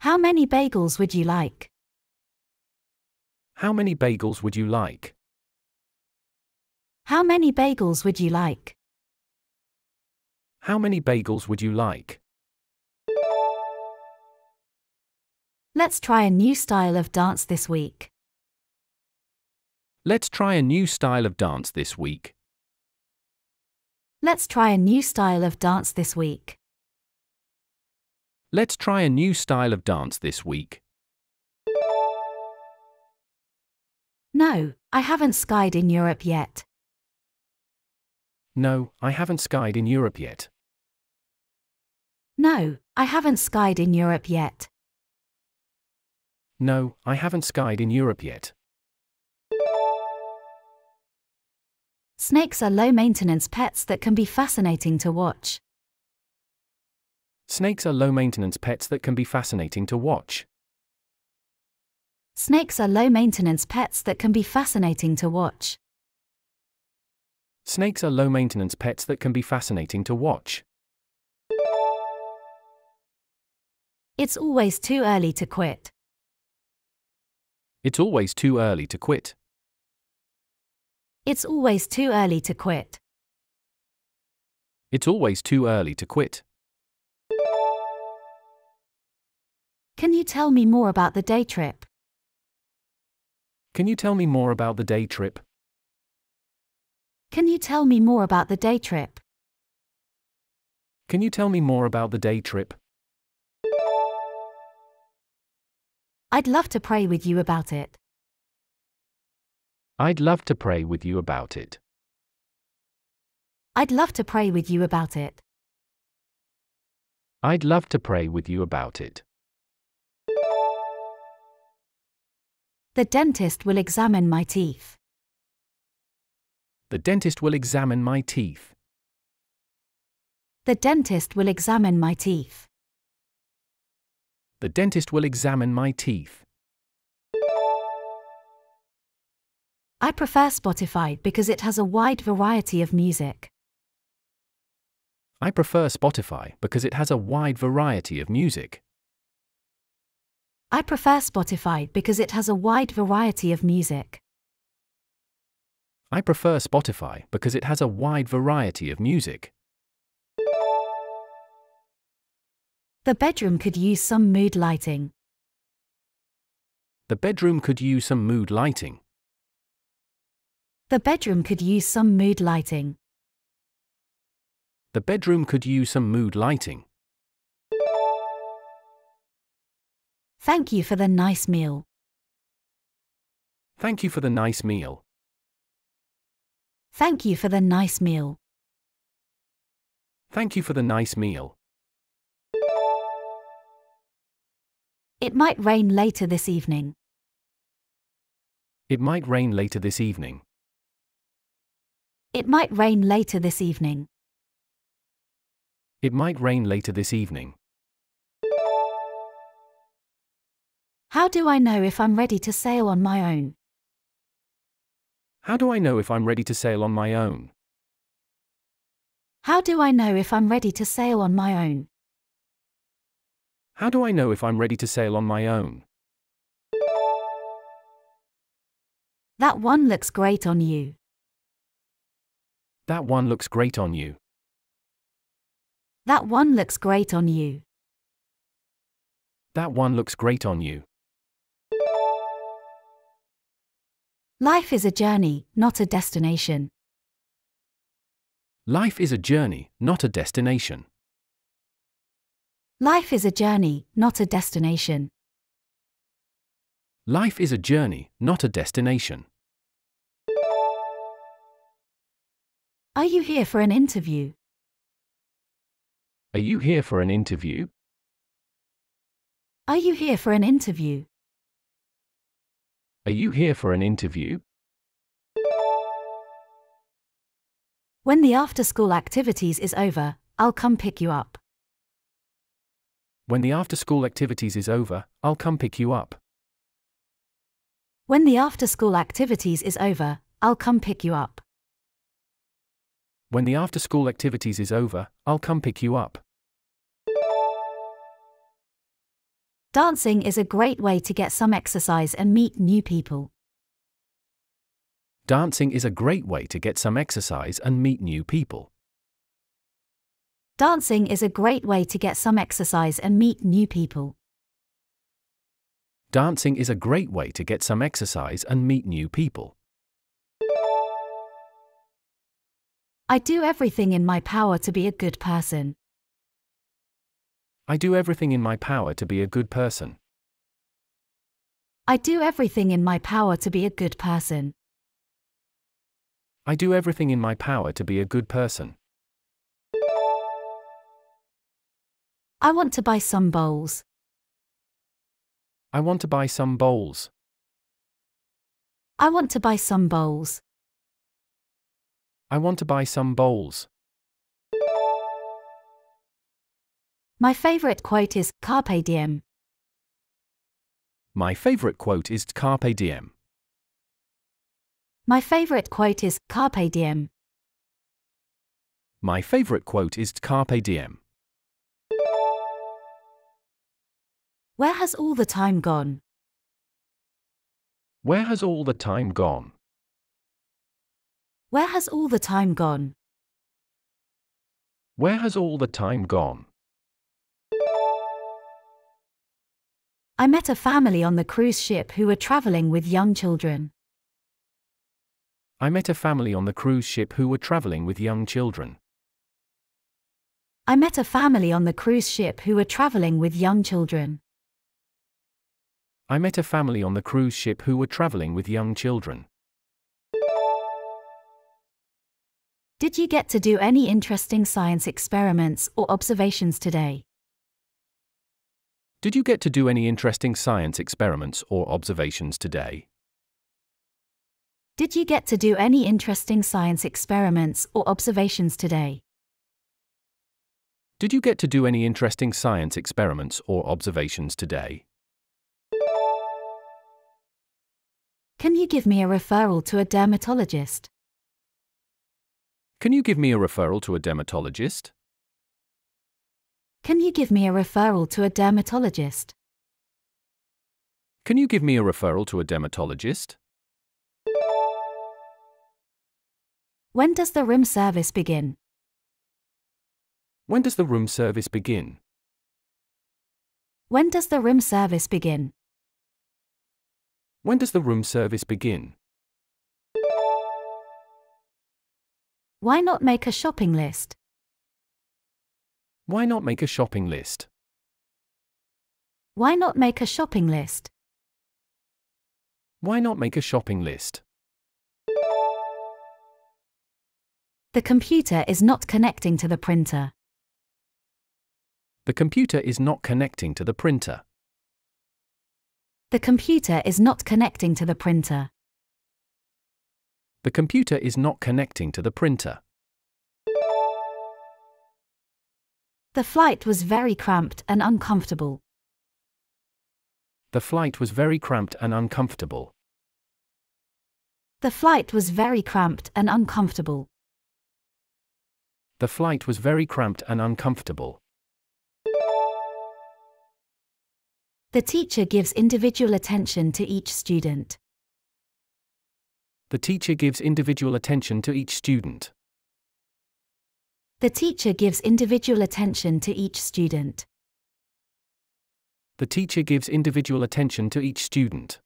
How many bagels would you like? How many bagels would you like? How many bagels would you like? How many bagels would you like? Let's try a new style of dance this week. Let's try a new style of dance this week. Let's try a new style of dance this week. Let's try a new style of dance this week. No, I haven't skied in Europe yet. No, I haven't skied in Europe yet. No, I haven't skied in Europe yet. No, I haven't skied in Europe yet. Snakes are low-maintenance pets that can be fascinating to watch. Snakes are low-maintenance pets that can be fascinating to watch. Snakes are low-maintenance pets that can be fascinating to watch. Snakes are low-maintenance pets that can be fascinating to watch. It's always too early to quit. It's always too early to quit. It's always too early to quit. It's always too early to quit. Can you tell me more about the day trip? Can you tell me more about the day trip? Can you tell me more about the day trip? Can you tell me more about the day trip? I'd love to pray with you about it. I'd love to pray with you about it. I'd love to pray with you about it. I'd love to pray with you about it. The dentist will examine my teeth. The dentist will examine my teeth. The dentist will examine my teeth. The dentist will examine my teeth. I prefer Spotify because it has a wide variety of music. I prefer Spotify because it has a wide variety of music. I prefer Spotify because it has a wide variety of music. I prefer Spotify because it has a wide variety of music. The bedroom could use some mood lighting. The bedroom could use some mood lighting. The bedroom could use some mood lighting. The bedroom could use some mood lighting. Thank you for the nice meal. Thank you for the nice meal. Thank you for the nice meal. Thank you for the nice meal. It might rain later this evening. It might rain later this evening. It might rain later this evening. It might rain later this evening. How do I know if I'm ready to sail on my own? How do I know if I'm ready to sail on my own? How do I know if I'm ready to sail on my own? How do I know if I'm ready to sail on my own? That one looks great on you. That one looks great on you. That one looks great on you. That one looks great on you. Life is a journey, not a destination. Life is a journey, not a destination. Life is a journey, not a destination. Life is a journey, not a destination. Are you here for an interview? Are you here for an interview? Are you here for an interview? Are you here for an interview? When the after-school activities is over, I'll come pick you up. When the after-school activities is over, I'll come pick you up. When the after-school activities is over, I'll come pick you up. When the after-school activities is over, I'll come pick you up. Dancing is a great way to get some exercise and meet new people. Dancing is a great way to get some exercise and meet new people. Dancing is a great way to get some exercise and meet new people. Dancing is a great way to get some exercise and meet new people. I do everything in my power to be a good person. I do everything in my power to be a good person. I do everything in my power to be a good person. I do everything in my power to be a good person. I want to buy some bowls. I want to buy some bowls. I want to buy some bowls. I want to buy some bowls. My favorite quote is, Carpe diem. My favorite quote is Carpe diem. My favorite quote is, Carpe diem. My favorite quote is Carpe diem. Where has all the time gone? Where has all the time gone? Where has all the time gone? Where has all the time gone? I met a family on the cruise ship who were traveling with young children. I met a family on the cruise ship who were traveling with young children. I met a family on the cruise ship who were traveling with young children. I met a family on the cruise ship who were traveling with young children. Did you get to do any interesting science experiments or observations today? Did you get to do any interesting science experiments or observations today? Did you get to do any interesting science experiments or observations today? Did you get to do any interesting science experiments or observations today? Can you give me a referral to a dermatologist? Can you give me a referral to a dermatologist? Can you give me a referral to a dermatologist? Can you give me a referral to a dermatologist? When does the room service begin? When does the room service begin? When does the room service begin? When does the room service begin? Why not make a shopping list? Why not make a shopping list? Why not make a shopping list? Why not make a shopping list? The computer is not connecting to the printer. The computer is not connecting to the printer. The computer is not connecting to the printer. The computer is not connecting to the printer. The flight was very cramped and uncomfortable. The flight was very cramped and uncomfortable. The flight was very cramped and uncomfortable. The flight was very cramped and uncomfortable. The teacher gives individual attention to each student. The teacher gives individual attention to each student. The teacher gives individual attention to each student. The teacher gives individual attention to each student.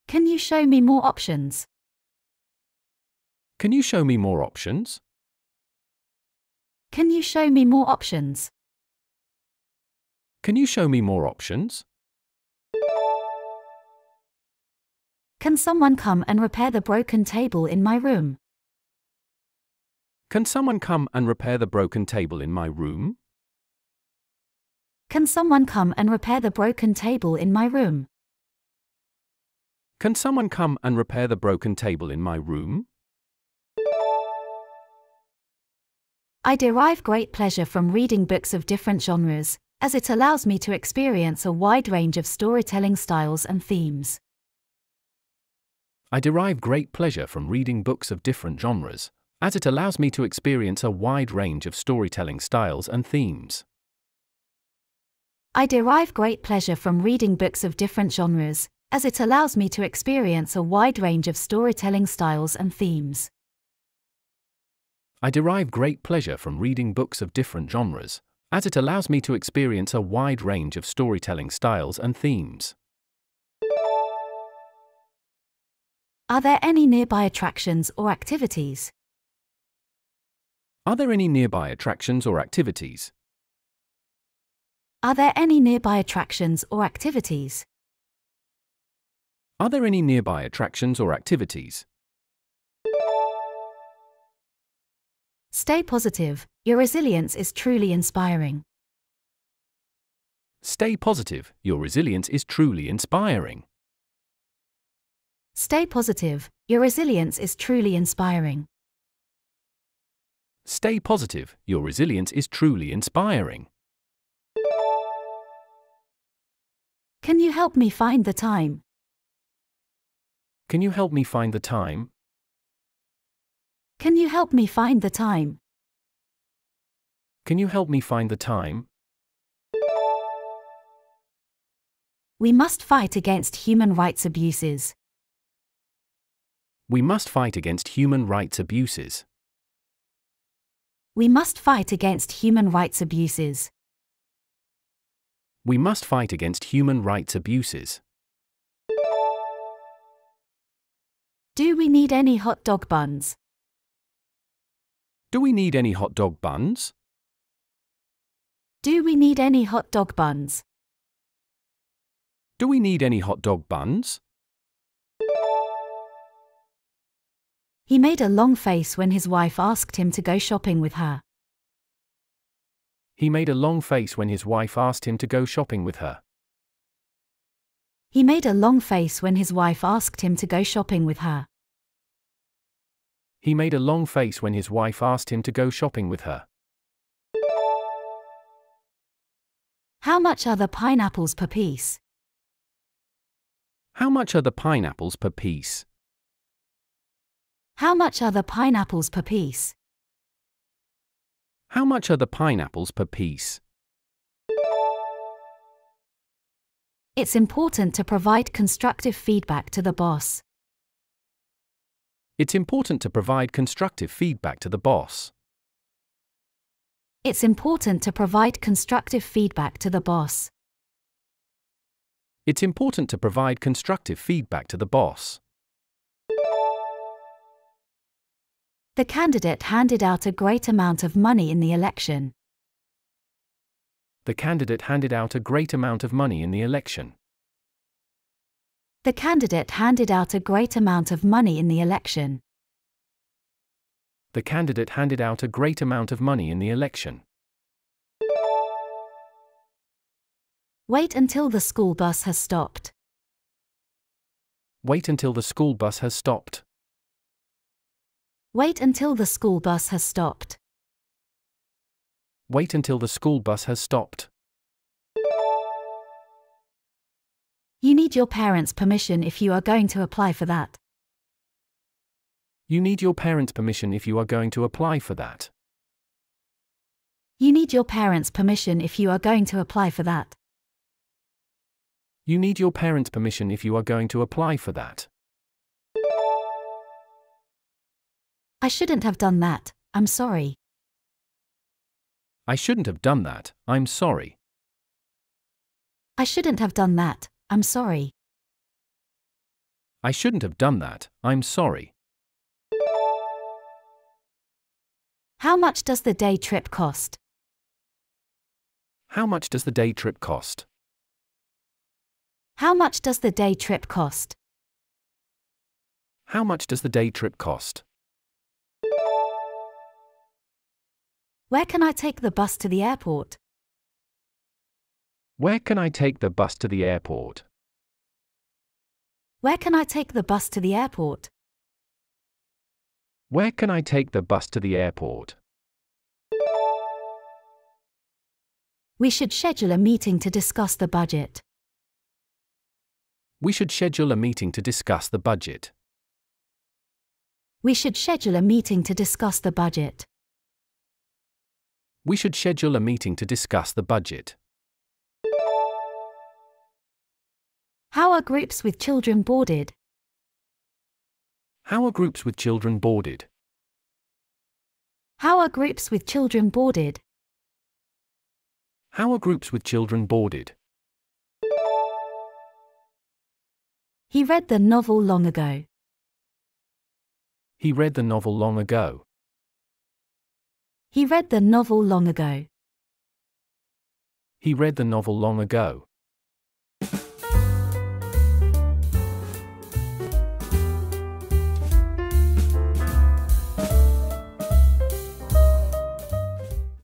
Can you show me more options? Can you show me more options? Can you show me more options? Can you show me more options? Can someone come and repair the broken table in my room? Can someone come and repair the broken table in my room? Can someone come and repair the broken table in my room? Can someone come and repair the broken table in my room? I derive great pleasure from reading books of different genres, as it allows me to experience a wide range of storytelling styles and themes. I derive great pleasure from reading books of different genres, as it allows me to experience a wide range of storytelling styles and themes. I derive great pleasure from reading books of different genres, as it allows me to experience a wide range of storytelling styles and themes. I derive great pleasure from reading books of different genres, as it allows me to experience a wide range of storytelling styles and themes. Are there any nearby attractions or activities? Are there any nearby attractions or activities? Are there any nearby attractions or activities? Are there any nearby attractions or activities? Stay positive, your resilience is truly inspiring. Stay positive, your resilience is truly inspiring. Stay positive, your resilience is truly inspiring. Stay positive, your resilience is truly inspiring. Can you help me find the time? Can you help me find the time? Can you help me find the time? Can you help me find the time? We must fight against human rights abuses. We must fight against human rights abuses. We must fight against human rights abuses. We must fight against human rights abuses. Do we need any hot dog buns? Do we need any hot dog buns? Do we need any hot dog buns? Do we need any hot dog buns? He made a long face when his wife asked him to go shopping with her. He made a long face when his wife asked him to go shopping with her. He made a long face when his wife asked him to go shopping with her. He made a long face when his wife asked him to go shopping with her. How much are the pineapples per piece? How much are the pineapples per piece? How much are the pineapples per piece? How much are the pineapples per piece? It's important to provide constructive feedback to the boss. It's important to provide constructive feedback to the boss. It's important to provide constructive feedback to the boss. It's important to provide constructive feedback to the boss. The candidate handed out a great amount of money in the election. The candidate handed out a great amount of money in the election. The candidate handed out a great amount of money in the election. The candidate handed out a great amount of money in the election. Wait until the school bus has stopped. Wait until the school bus has stopped. Wait until the school bus has stopped. Wait until the school bus has stopped. You need your parents' permission if you are going to apply for that. You need your parents' permission if you are going to apply for that. You need your parents' permission if you are going to apply for that. You need your parents' permission if you are going to apply for that. I shouldn't have done that, I'm sorry. I shouldn't have done that, I'm sorry. I shouldn't have done that, I'm sorry. I shouldn't have done that, I'm sorry. How much does the day trip cost? How much does the day trip cost? How much does the day trip cost? How much does the day trip cost? Where can I take the bus to the airport? Where can I take the bus to the airport? Where can I take the bus to the airport? Where can I take the bus to the airport? We should schedule a meeting to discuss the budget. We should schedule a meeting to discuss the budget. We should schedule a meeting to discuss the budget. We should schedule a meeting to discuss the budget. How are groups with children boarded? How are groups with children boarded? How are groups with children boarded? How are groups with children boarded? He read the novel long ago. He read the novel long ago. He read the novel long ago. He read the novel long ago.